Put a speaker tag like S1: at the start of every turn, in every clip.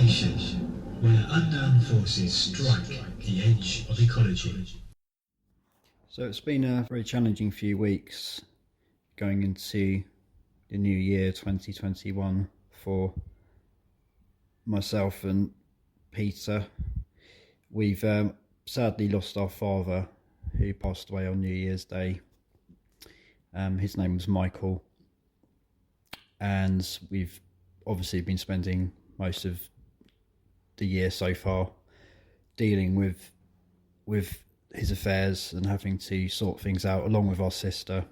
S1: station, where unknown forces strike the edge of ecology.
S2: So it's been a very challenging few weeks going into the new year 2021 for myself and Peter. We've sadly lost our father, who passed away on New Year's Day. His name was Michael, and we've obviously been spending most of the year so far dealing with his affairs and having to sort things out, along with our sister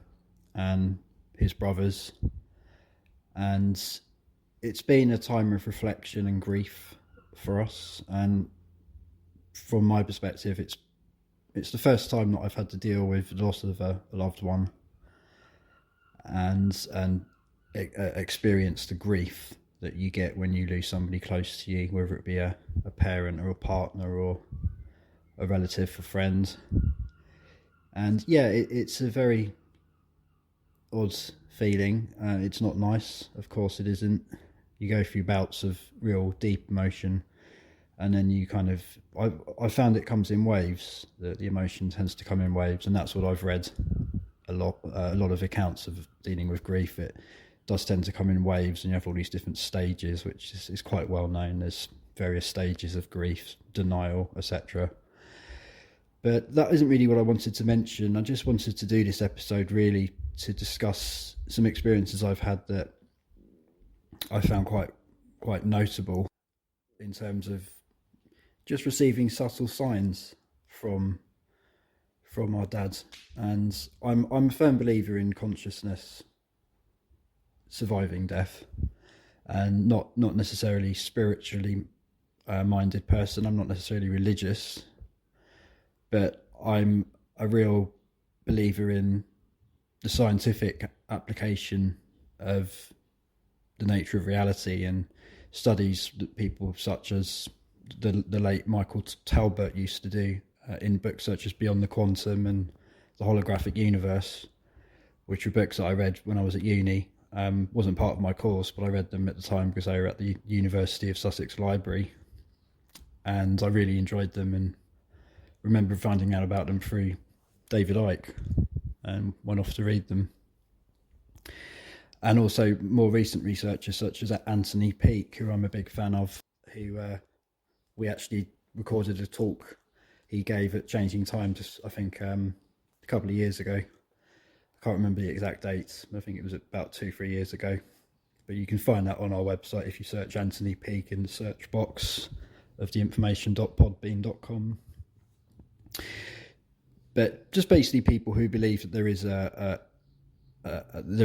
S2: and his brothers. And it's been a time of reflection and grief for us, and from my perspective it's the first time that I've had to deal with the loss of a loved one and experience the grief that you get when you lose somebody close to you, whether it be a parent or a partner or a relative or friend. And yeah, it's a very odd feeling. It's not nice, of course it isn't. You go through bouts of real deep emotion, and then you kind of, I found it comes in waves. The emotion tends to come in waves, and that's what I've read a lot of accounts of dealing with grief. It does tend to come in waves, and you have all these different stages, which is quite well known. There's various stages of grief, denial, etc. But that isn't really what I wanted to mention. I just wanted to do this episode really to discuss some experiences I've had that I found quite notable, in terms of just receiving subtle signs from our dad. And I'm a firm believer in consciousness surviving death, and not necessarily spiritually minded person. I'm not necessarily religious, but I'm a real believer in the scientific application of the nature of reality, and studies that people such as the late Michael Talbot used to do in books such as Beyond the Quantum and The Holographic Universe, which were books that I read when I was at uni. Wasn't part of my course, but I read them at the time because they were at the University of Sussex Library, and I really enjoyed them, and remember finding out about them through David Icke, and went off to read them. And also more recent researchers such as Anthony Peake, who I'm a big fan of, who we actually recorded a talk he gave at Changing Times, I think a couple of years ago. I can't remember the exact dates. I think it was about 2-3 years ago. But you can find that on our website if you search Anthony Peake in the search box of theinformation.podbean.com. But just basically people who believe that there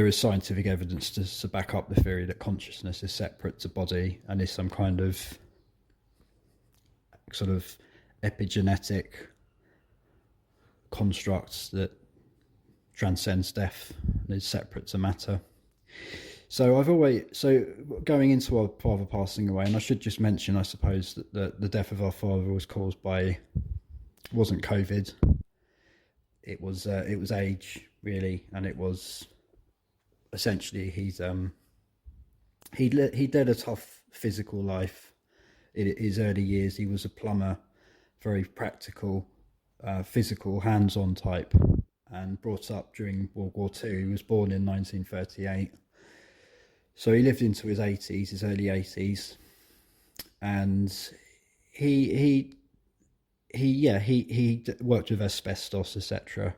S2: is scientific evidence to back up the theory that consciousness is separate to body and is some kind of sort of epigenetic construct that transcends death and is separate to matter. So going into our father passing away, and I should just mention, I suppose, that the death of our father was caused by, wasn't COVID. It was age, really, and it was essentially he led a tough physical life. In his early years, he was a plumber, very practical, physical, hands-on type, and brought up during World War II. He was born in 1938, so he lived into his early 80s, and he worked with asbestos, etc.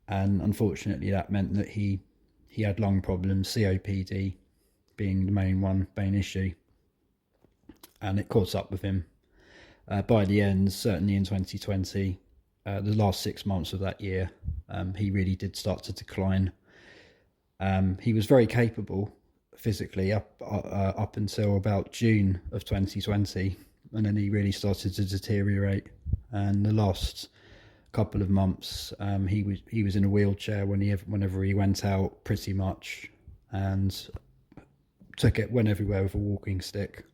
S2: And unfortunately, that meant that he had lung problems, COPD being the main issue, and it caught up with him. By the end, certainly in 2020, the last 6 months of that year, he really did start to decline. He was very capable physically up until about June of 2020, and then he really started to deteriorate. And the last couple of months, he was in a wheelchair whenever he went out, pretty much, and went everywhere with a walking stick.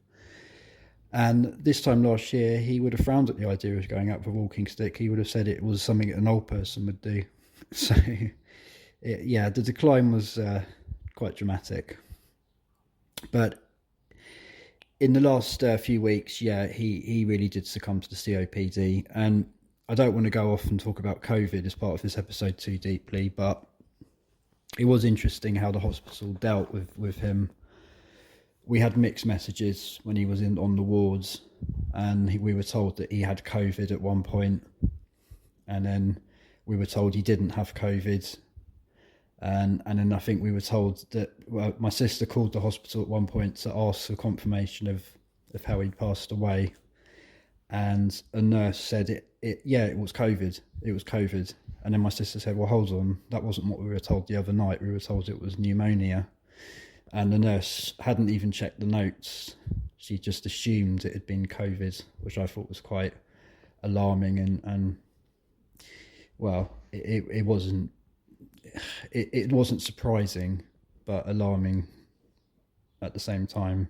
S2: And this time last year, he would have frowned at the idea of going out with a walking stick. He would have said it was something an old person would do. So, the decline was quite dramatic. But in the last few weeks, yeah, he really did succumb to the COPD. And I don't want to go off and talk about COVID as part of this episode too deeply, but it was interesting how the hospital dealt with him. We had mixed messages when he was on the wards, and we were told that he had COVID at one point, and then we were told he didn't have COVID. And then I think we were told that, well, my sister called the hospital at one point to ask for confirmation of how he'd passed away. And a nurse said, it was COVID. It was COVID. And then my sister said, well, hold on, that wasn't what we were told the other night. We were told it was pneumonia. And the nurse hadn't even checked the notes. She just assumed it had been COVID, which I thought was quite alarming. And well, it wasn't. It wasn't surprising, but alarming at the same time,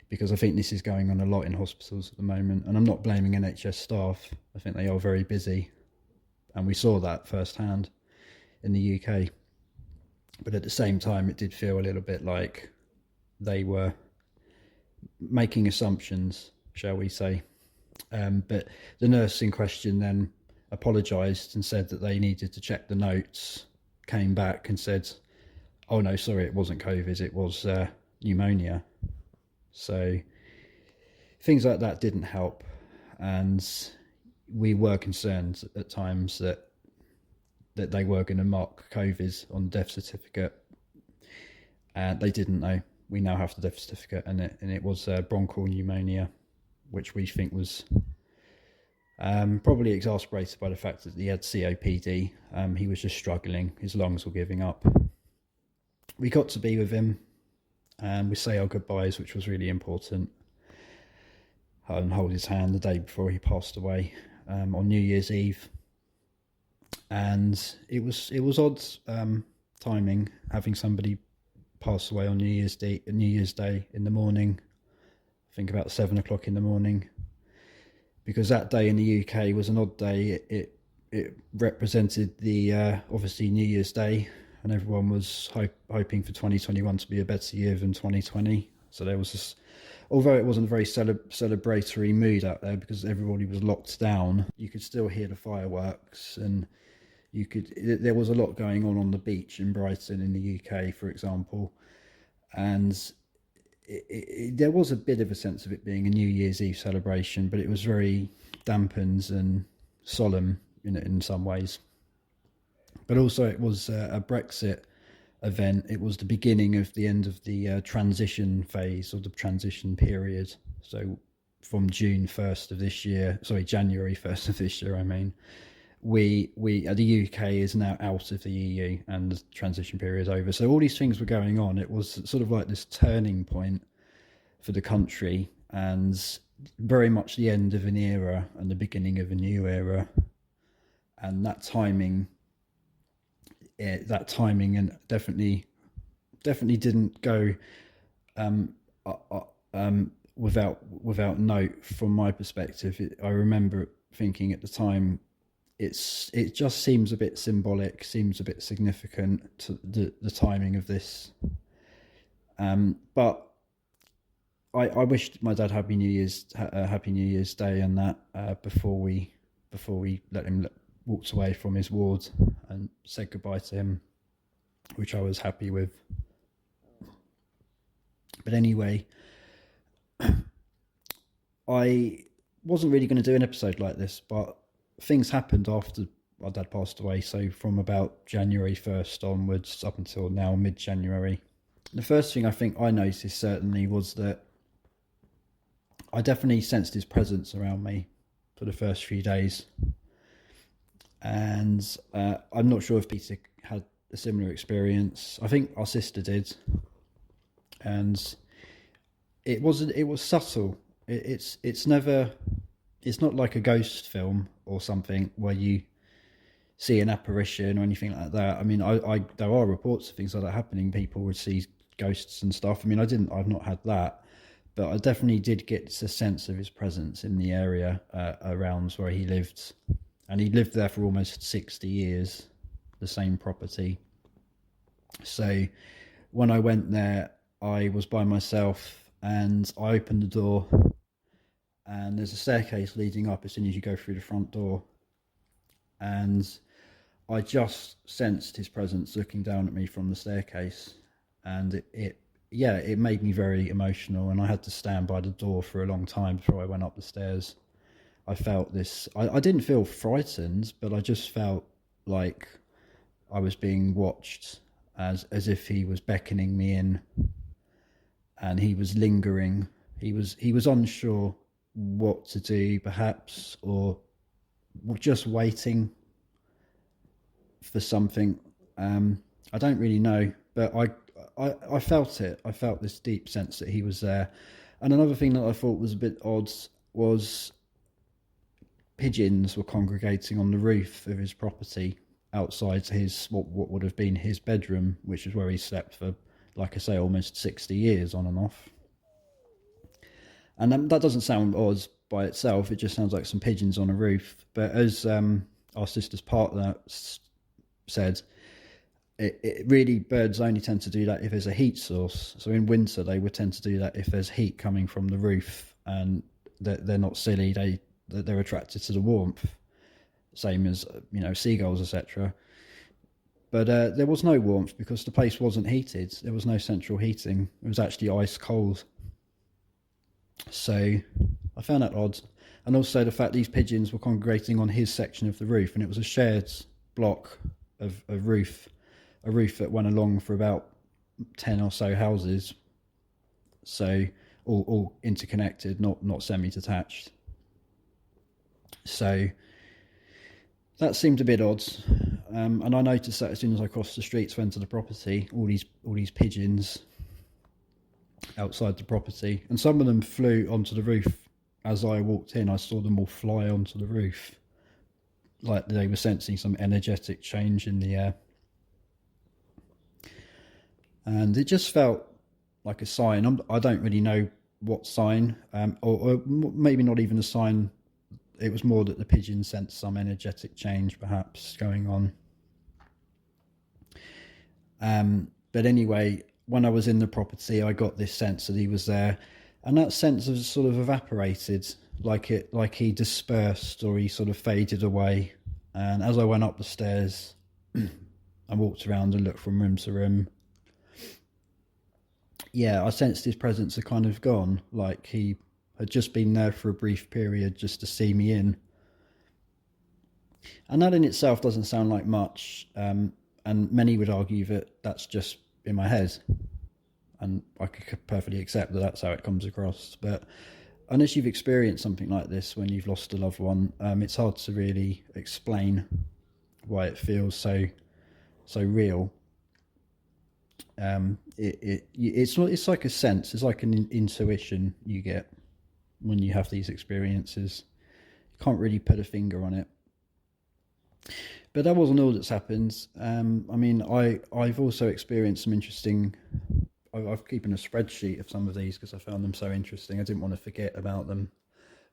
S2: because I think this is going on a lot in hospitals at the moment. And I'm not blaming NHS staff. I think they are very busy, and we saw that firsthand in the UK. But at the same time, it did feel a little bit like they were making assumptions, shall we say. But the nurse in question then apologised and said that they needed to check the notes, came back and said, oh no, sorry, it wasn't COVID, it was pneumonia. So things like that didn't help, and we were concerned at times that they were going to mark COVID on the death certificate, and they didn't know. We now have the death certificate, and it was bronchial pneumonia, which we think was probably exacerbated by the fact that he had COPD. He was just struggling. His lungs were giving up. We got to be with him, and we say our goodbyes, which was really important, and hold his hand the day before he passed away on New Year's Eve. And it was odd timing, having somebody pass away on New Year's Day in the morning. I think about 7 o'clock in the morning. Because that day in the UK was an odd day. It represented the obviously New Year's Day, and everyone was hoping for 2021 to be a better year than 2020. So there was this, although it wasn't a very celebratory mood out there because everybody was locked down, you could still hear the fireworks, and there was a lot going on the beach in Brighton in the UK, for example, and there was a bit of a sense of it being a New Year's Eve celebration, but it was very dampened and solemn in some ways. But also it was a Brexit event. It was the beginning of the end of the transition phase, or the transition period. So from January 1st of this year, I mean, the UK is now out of the EU and the transition period is over. So all these things were going on. It was sort of like this turning point for the country, and very much the end of an era and the beginning of a new era. And that timing and definitely didn't go without note from my perspective. I remember thinking at the time, it just seems a bit symbolic, seems a bit significant to the timing of this. But I wished my dad happy New Year's Day and that before we let him walked away from his ward and said goodbye to him, which I was happy with. But anyway, I wasn't really going to do an episode like this, but things happened after my dad passed away. So from about January 1st onwards up until now, mid-January, the first thing I think I noticed certainly was that I definitely sensed his presence around me for the first few days. And I'm not sure if Peter had a similar experience. I think our sister did. And it was subtle. It's not like a ghost film or something where you see an apparition or anything like that. I mean, there are reports of things like that happening. People would see ghosts and stuff. I mean, I've not had that, but I definitely did get a sense of his presence in the area around where he lived. And he lived there for almost 60 years, the same property. So when I went there, I was by myself, and I opened the door, and there's a staircase leading up as soon as you go through the front door, and I just sensed his presence looking down at me from the staircase, and it made me very emotional, and I had to stand by the door for a long time before I went up the stairs. I felt this. I didn't feel frightened, but I just felt like I was being watched, as if he was beckoning me in, and he was lingering. He was unsure what to do, perhaps, or just waiting for something. I don't really know, but I felt it. I felt this deep sense that he was there. And another thing that I thought was a bit odd was pigeons were congregating on the roof of his property outside his what would have been his bedroom, which is where he slept for, like I say, almost 60 years on and off. And that doesn't sound odd by itself. It just sounds like some pigeons on a roof. But as our sister's partner said, it really, birds only tend to do that if there's a heat source. So in winter, they would tend to do that if there's heat coming from the roof, and they're not silly. They're attracted to the warmth, same as seagulls, etc. But there was no warmth because the place wasn't heated. There was no central heating. It was actually ice cold. So I found that odd, and also the fact these pigeons were congregating on his section of the roof, and it was a shared block of a roof that went along for about 10 or so houses, so all interconnected, not semi-detached. So that seemed a bit odd, and I noticed that as soon as I crossed the street to enter the property, all these pigeons outside the property, and some of them flew onto the roof. As I walked in, I saw them all fly onto the roof, like they were sensing some energetic change in the air. And it just felt like a sign. I don't really know what sign, or maybe not even a sign. It was more that the pigeon sensed some energetic change perhaps going on. But anyway, when I was in the property, I got this sense that he was there, and that sense was sort of evaporated, like he dispersed, or he sort of faded away. And as I went up the stairs, I walked around and looked from room to room. Yeah, I sensed his presence had kind of gone, like he had just been there for a brief period just to see me in. And that in itself doesn't sound like much, and many would argue that that's just in my head, and I could perfectly accept that that's how it comes across. But unless you've experienced something like this when you've lost a loved one, it's hard to really explain why it feels so real. It's like a sense. It's like an intuition you get when you have these experiences. You can't really put a finger on it. But that wasn't all that's happened. I've also experienced some interesting. I've keeping a spreadsheet of some of these because I found them so interesting. I didn't want to forget about them.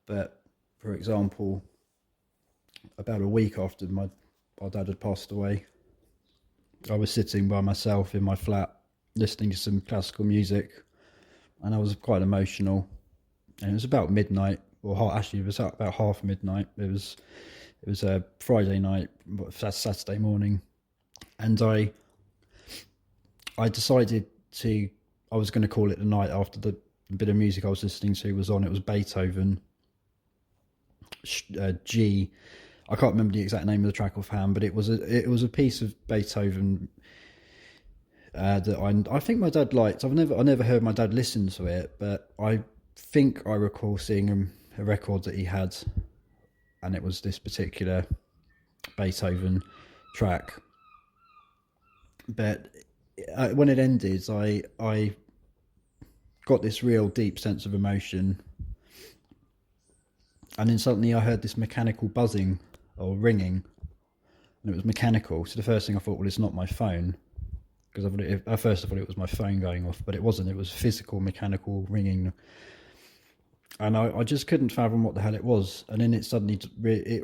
S2: But for example, about a week after my dad had passed away, I was sitting by myself in my flat listening to some classical music, and I was quite emotional. And it was about midnight, or actually it was about half midnight. It was a Friday night, Saturday morning, and I decided I was going to call it the night after the bit of music I was listening to was on. It was Beethoven G. I can't remember the exact name of the track offhand, but it was a piece of Beethoven that I think my dad liked. I never heard my dad listen to it, but I think I recall seeing a record that he had, and it was this particular Beethoven track. But when it ended, I got this real deep sense of emotion, and then suddenly I heard this mechanical buzzing or ringing, and it was mechanical. So the first thing I thought, well, it's not my phone, because at first I thought it was my phone going off, but it wasn't. It was physical mechanical ringing, and I just couldn't fathom what the hell it was. And then it suddenly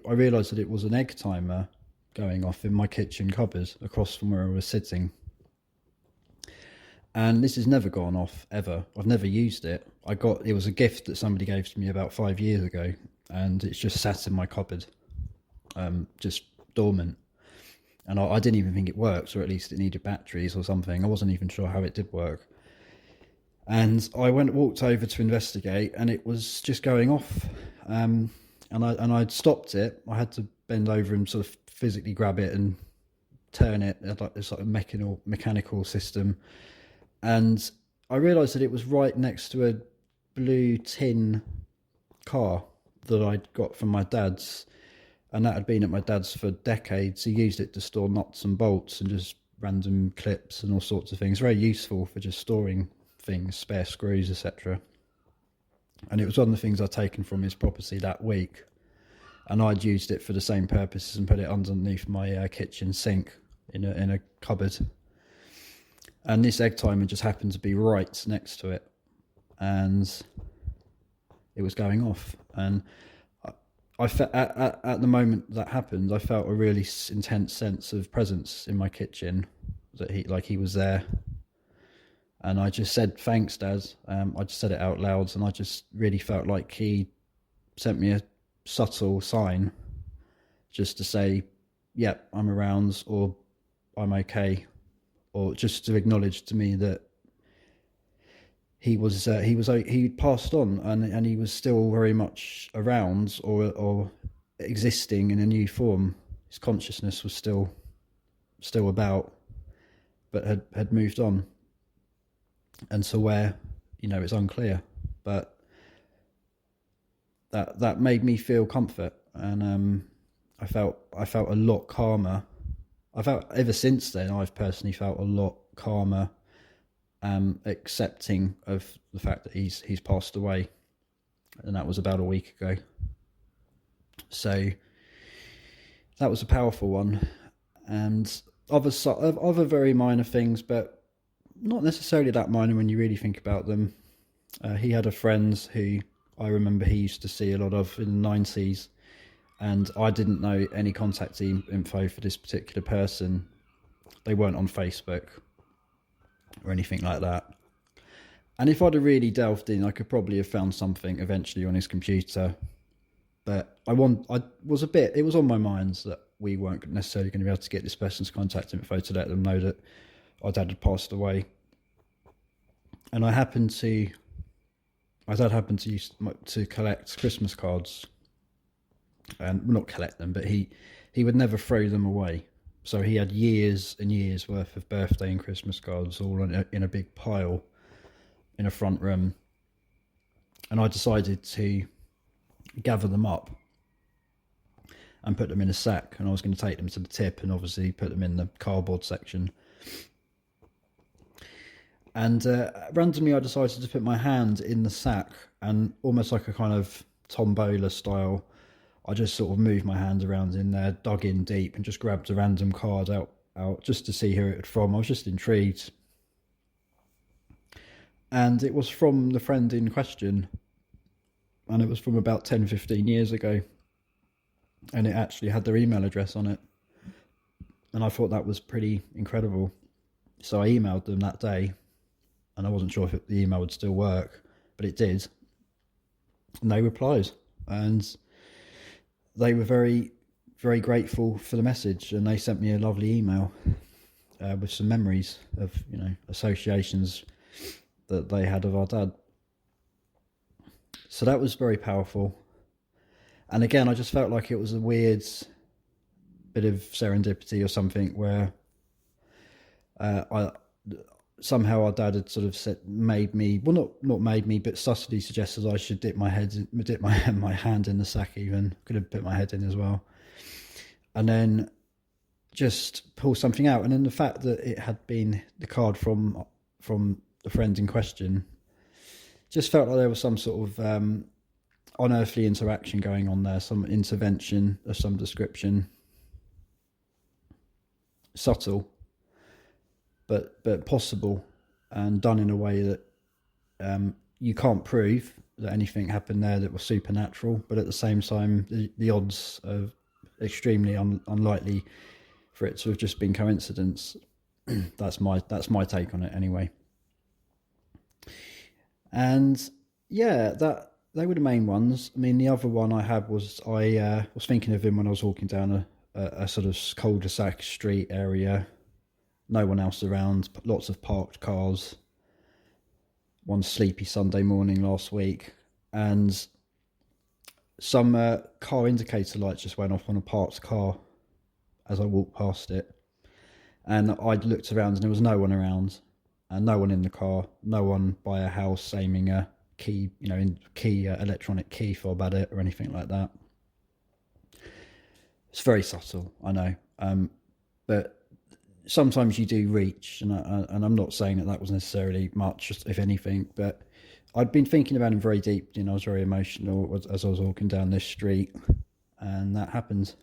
S2: I realised that it was an egg timer going off in my kitchen cupboard across from where I was sitting. And this has never gone off ever. I've never used it. It was a gift that somebody gave to me about 5 years ago, and it's just sat in my cupboard, just dormant. And I didn't even think it worked, or at least it needed batteries or something. I wasn't even sure how it did work. And I walked over to investigate, and it was just going off. And I'd stopped it. I had to bend over and sort of physically grab it and turn it. It's like a mechanical system. And I realised that it was right next to a blue tin car that I'd got from my dad's, and that had been at my dad's for decades. He used it to store nuts and bolts and just random clips and all sorts of things. Very useful for just storing things, spare screws, etc. And it was one of the things I'd taken from his property that week, and I'd used it for the same purposes and put it underneath my kitchen sink in a cupboard. And this egg timer just happened to be right next to it, and it was going off. And I felt at the moment that happened, I felt a really intense sense of presence in my kitchen, that he was there. And I just said, "Thanks, Dad." I just said it out loud, and I just really felt like he sent me a subtle sign just to say, "Yep, I'm around," or "I'm okay," or just to acknowledge to me that he'd passed on, and he was still very much around, or existing in a new form. His consciousness was still about, but had moved on. And so where, it's unclear, but that made me feel comfort, and I felt a lot calmer. Ever since then, I've personally felt a lot calmer, accepting of the fact that he's passed away, and that was about a week ago. So that was a powerful one, and other very minor things, but not necessarily that minor when you really think about them. He had a friend who I remember he used to see a lot of in the 90s, and I didn't know any contact info for this particular person. They weren't on Facebook or anything like that. And if I'd have really delved in, I could probably have found something eventually on his computer. But it was on my mind that we weren't necessarily going to be able to get this person's contact info to let them know that our dad had passed away. And my dad happened to use to collect Christmas cards, and not collect them, but he would never throw them away. So he had years and years worth of birthday and Christmas cards all in a big pile in a front room. And I decided to gather them up and put them in a sack, and I was going to take them to the tip and obviously put them in the cardboard section. And randomly I decided to put my hand in the sack, and almost like a kind of tombola style, I just sort of moved my hand around in there, dug in deep, and just grabbed a random card out just to see who it was from. I was just intrigued. And it was from the friend in question, and it was from about 10-15 years ago, and it actually had their email address on it. And I thought that was pretty incredible. So I emailed them that day, and I wasn't sure if the email would still work, but it did. And they replied, and they were very, very grateful for the message, and they sent me a lovely email with some memories of, associations that they had of our dad. So that was very powerful. And again, I just felt like it was a weird bit of serendipity or something, where somehow our dad had sort of made me, well, not made me, but subtly suggested I should dip my hand in the sack. Even could have put my head in as well, and then just pull something out. And then the fact that it had been the card from the friend in question, just felt like there was some sort of unearthly interaction going on there, some intervention of some description, subtle, but possible, and done in a way that you can't prove that anything happened there that was supernatural, but at the same time the odds are extremely unlikely for it to have just been coincidence. That's my take on it anyway. And yeah, that they were the main ones. I mean, the other one I had was I was thinking of him when I was walking down a sort of cul-de-sac street area, no one else around, lots of parked cars. One sleepy Sunday morning last week, and some car indicator lights just went off on a parked car as I walked past it. And I looked around and there was no one around, and no one in the car, no one by a house aiming a key, electronic key fob at it or anything like that. It's very subtle, I know, but sometimes you do reach, and I'm not saying that was necessarily much, if anything, but I'd been thinking about him very deeply, and I was very emotional as I was walking down this street, and that happened.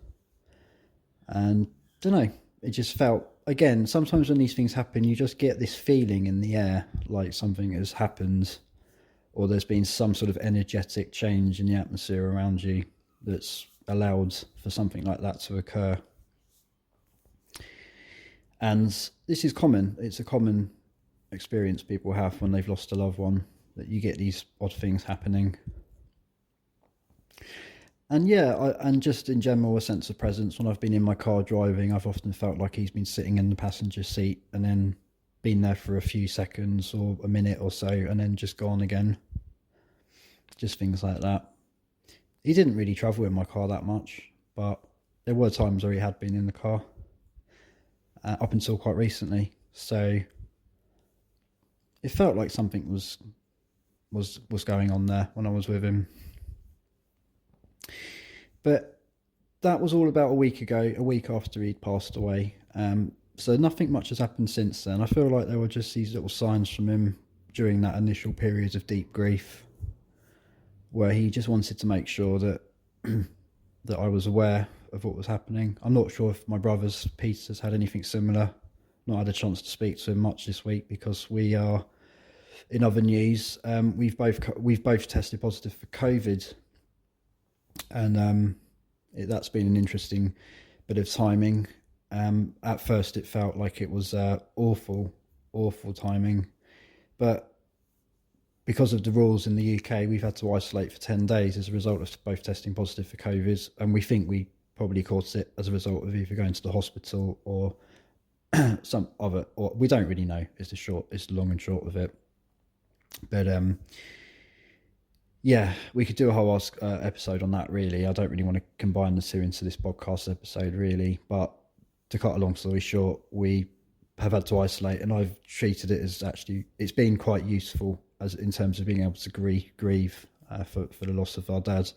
S2: And I don't know, it just felt, again, sometimes when these things happen, you just get this feeling in the air, like something has happened, or there's been some sort of energetic change in the atmosphere around you that's allowed for something like that to occur. And this is common. It's a common experience people have when they've lost a loved one, that you get these odd things happening. And yeah, and just in general, a sense of presence. When I've been in my car driving, I've often felt like he's been sitting in the passenger seat and then been there for a few seconds or a minute or so and then just gone again. Just things like that. He didn't really travel in my car that much, but there were times where he had been in the car, up until quite recently. So it felt like something was going on there when I was with him. But that was all about a week ago, a week after he'd passed away. So nothing much has happened since then. I feel like there were just these little signs from him during that initial period of deep grief, where he just wanted to make sure that that I was aware of what was happening. I'm not sure if my brother's Peter's had anything similar. Not had a chance to speak to him much this week because we are, in other news, we've both tested positive for COVID, and that's been an interesting bit of timing. At first, it felt like it was awful timing, but because of the rules in the UK, we've had to isolate for 10 days as a result of both testing positive for COVID, and we think we probably caught it as a result of either going to the hospital or some other, or we don't really know. Is the long and short of it. But yeah, we could do a whole episode on that. Really, I don't really want to combine the two into this podcast episode, really. But to cut a long story short, we have had to isolate, and I've treated it as it's been quite useful as in terms of being able to grieve for the loss of our dad,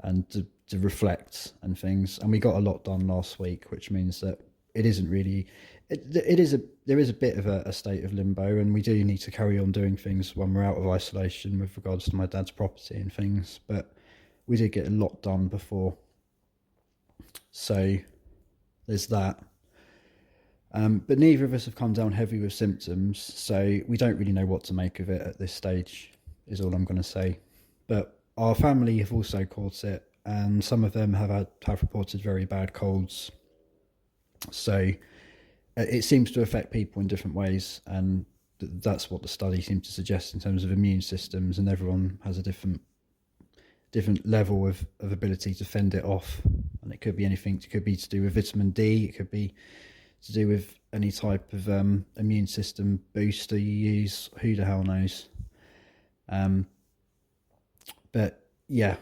S2: and to reflect and things. And we got a lot done last week, which means that it isn't really. There is a bit of a state of limbo, and we do need to carry on doing things when we're out of isolation with regards to my dad's property and things. But we did get a lot done before, so there's that. But neither of us have come down heavy with symptoms, so we don't really know what to make of it at this stage, is all I'm going to say. But our family have also caught it, and some of them have reported very bad colds. So it seems to affect people in different ways, and that's what the study seems to suggest in terms of immune systems, and everyone has a different level of ability to fend it off. And it could be anything. It could be to do with vitamin D, it could be to do with any type of immune system booster you use. Who the hell knows? But yeah,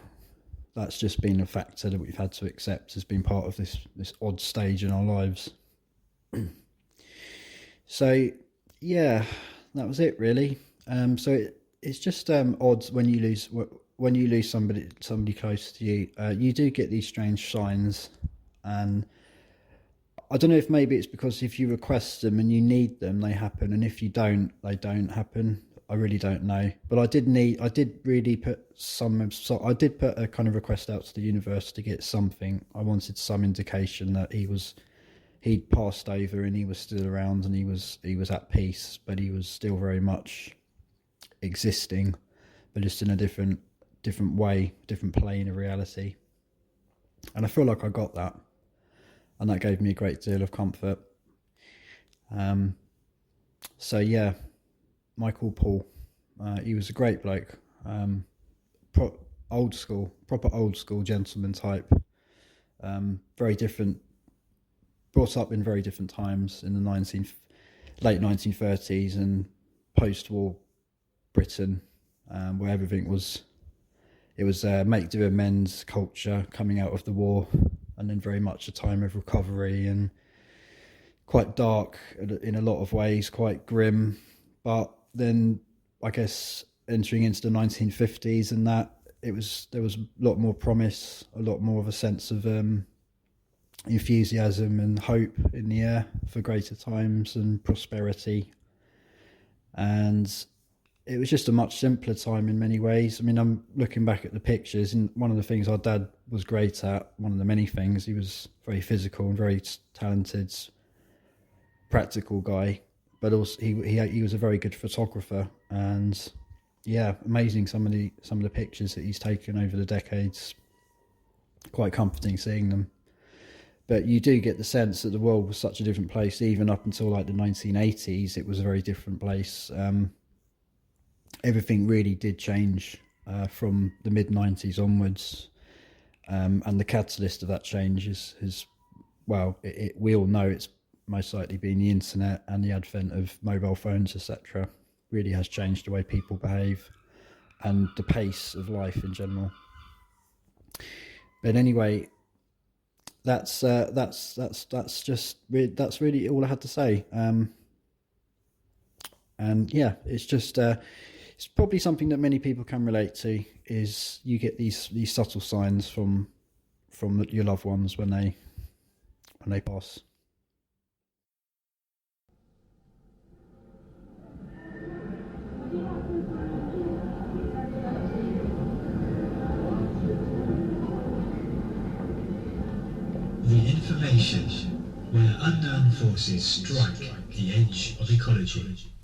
S2: that's just been a factor that we've had to accept as being part of this odd stage in our lives. So yeah, that was it really. So it's just odd when you lose somebody close to you. You do get these strange signs, and I don't know if maybe it's because if you request them and you need them, they happen, and if you don't, they don't happen. I really don't know. But I did put a kind of request out to the universe to get something. I wanted some indication that he'd passed over and he was still around, and he was at peace, but he was still very much existing, but just in a different way, different plane of reality. And I feel like I got that. And that gave me a great deal of comfort. So yeah, Michael Paul, He was a great bloke, proper old school gentleman type. Very different, brought up in very different times in the late 1930s and post-war Britain, where everything was, it was make do amends culture coming out of the war, and then very much a time of recovery and quite dark in a lot of ways, quite grim. But then I guess entering into the 1950s and that, there was a lot more promise, a lot more of a sense of enthusiasm and hope in the air for greater times and prosperity. And it was just a much simpler time in many ways. I mean, I'm looking back at the pictures, and one of the things our dad was great at, one of the many things, he was very physical and very talented, practical guy, but also he was a very good photographer. And yeah, amazing some of the pictures that he's taken over the decades. Quite comforting seeing them. But you do get the sense that the world was such a different place. Even up until like the 1980s, it was a very different place. Everything really did change from the mid-90s onwards. And the catalyst of that change is well, we all know it's most likely been the internet and the advent of mobile phones, etc. Really has changed the way people behave and the pace of life in general. But anyway, that's really all I had to say. And yeah, it's just it's probably something that many people can relate to. Is you get these subtle signs from your loved ones when they pass.
S1: The information where unknown forces strike the edge of ecology.